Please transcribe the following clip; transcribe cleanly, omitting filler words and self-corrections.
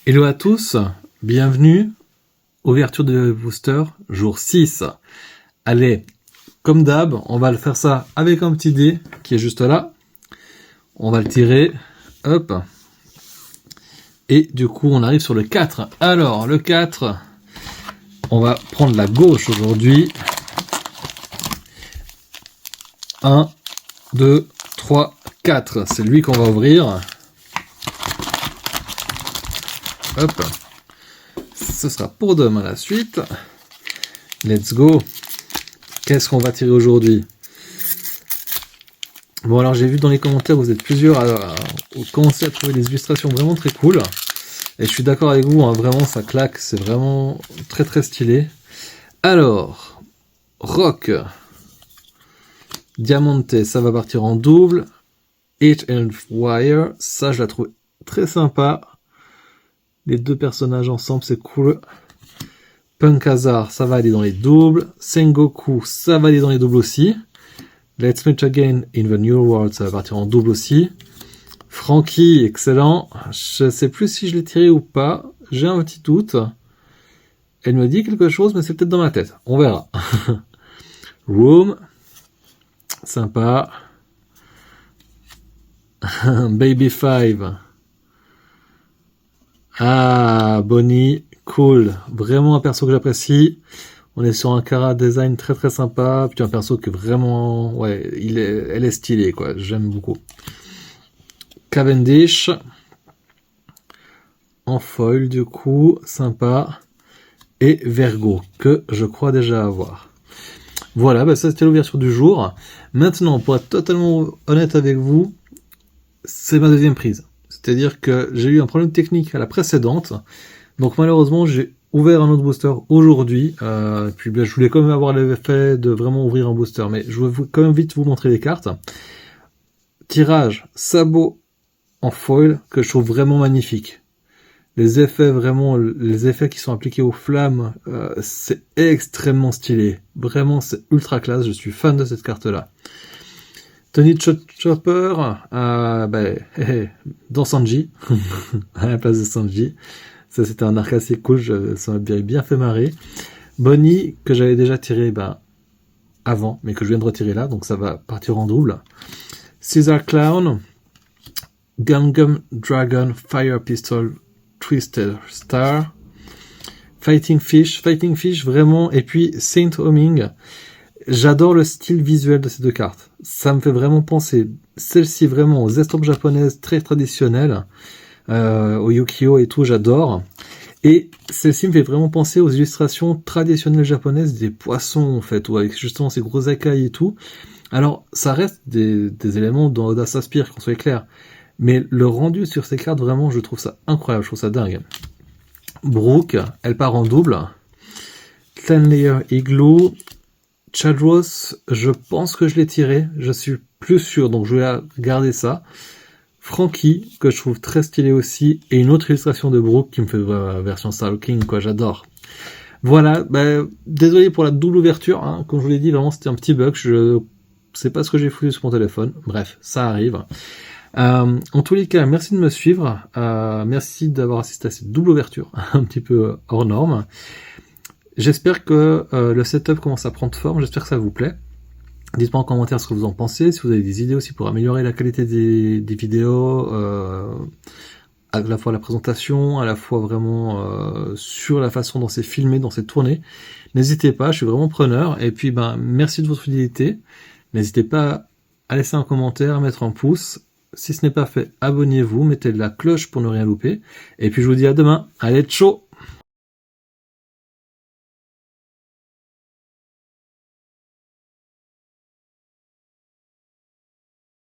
Hello à tous, bienvenue, ouverture de booster, jour 6. Allez, comme d'hab, on va le faire ça avec un petit dé qui est juste là. On va le tirer, hop. Et du coup, on arrive sur le 4. Alors, le 4, on va prendre la gauche aujourd'hui. 1, 2, 3, 4. C'est lui qu'on va ouvrir. Hop. Ce sera pour demain la suite. Let's go. Qu'est-ce qu'on va tirer aujourd'hui? Bon, alors j'ai vu dans les commentaires, vous êtes plusieurs à commencer à trouver des illustrations vraiment très cool. Et je suis d'accord avec vous, hein, vraiment ça claque, c'est vraiment très très stylé. Alors, Rock, Diamante, ça va partir en double. H and Wire, ça je la trouve très sympa. Les deux personnages ensemble, c'est cool. Punk Hazard, ça va aller dans les doubles. Sengoku, ça va aller dans les doubles aussi. Let's Meet Again in the New World, ça va partir en double aussi. Frankie, excellent. Je sais plus si je l'ai tiré ou pas. J'ai un petit doute. Elle me dit quelque chose, mais c'est peut-être dans ma tête. On verra. Room, sympa. Baby 5. Ah, Bonnie, cool. Vraiment un perso que j'apprécie. On est sur un Kara design très très sympa. Puis un perso que vraiment, ouais, elle est stylée quoi. J'aime beaucoup. Cavendish. En foil du coup, sympa. Et Vergo, que je crois déjà avoir. Voilà, bah ça c'était l'ouverture du jour. Maintenant, pour être totalement honnête avec vous, c'est ma deuxième prise. C'est-à-dire que j'ai eu un problème technique à la précédente. Donc malheureusement, j'ai ouvert un autre booster aujourd'hui. Puis ben, je voulais quand même avoir l'effet de vraiment ouvrir un booster. Mais je vais quand même vite vous montrer les cartes. Tirage, sabot en foil, que je trouve vraiment magnifique. Les effets vraiment, les effets qui sont appliqués aux flammes, c'est extrêmement stylé. Vraiment, c'est ultra classe. Je suis fan de cette carte-là. Tony Chopper, dans Sanji, à la place de Sanji. Ça, c'était un arc assez cool, ça m'avait bien fait marrer. Bonnie, que j'avais déjà tiré avant, mais que je viens de retirer là, donc ça va partir en double. Caesar Clown, Gum Gum Dragon, Fire Pistol, Twisted Star, Fighting Fish, vraiment, et puis Saint Homing. J'adore le style visuel de ces deux cartes. Ça me fait vraiment penser, celle-ci vraiment aux estampes japonaises très traditionnelles, au Yu-Gi-Oh et tout, j'adore. Et celle-ci me fait vraiment penser aux illustrations traditionnelles japonaises des poissons en fait, ou avec justement ces gros écailles et tout. Alors ça reste des éléments dans Audace Aspire, qu'on soit clair. Mais le rendu sur ces cartes, vraiment, je trouve ça incroyable, je trouve ça dingue. Brooke, elle part en double. Clan Layer Igloo. Chadros, je pense que je l'ai tiré, je suis plus sûr, donc je vais garder ça. Frankie, que je trouve très stylé aussi, et une autre illustration de Brooke qui me fait version Star King, quoi, j'adore. Voilà, désolé pour la double ouverture, hein, comme je vous l'ai dit, vraiment c'était un petit bug, je sais pas ce que j'ai foutu sur mon téléphone, bref, ça arrive. En tous les cas, merci de me suivre, merci d'avoir assisté à cette double ouverture, un petit peu hors norme. J'espère que le setup commence à prendre forme, j'espère que ça vous plaît. Dites-moi en commentaire ce que vous en pensez, si vous avez des idées aussi pour améliorer la qualité des vidéos, à la fois la présentation, à la fois vraiment sur la façon dont c'est filmé, dont c'est tourné. N'hésitez pas, je suis vraiment preneur. Et puis merci de votre fidélité. N'hésitez pas à laisser un commentaire, à mettre un pouce. Si ce n'est pas fait, abonnez-vous, mettez de la cloche pour ne rien louper. Et puis je vous dis à demain. Allez, ciao!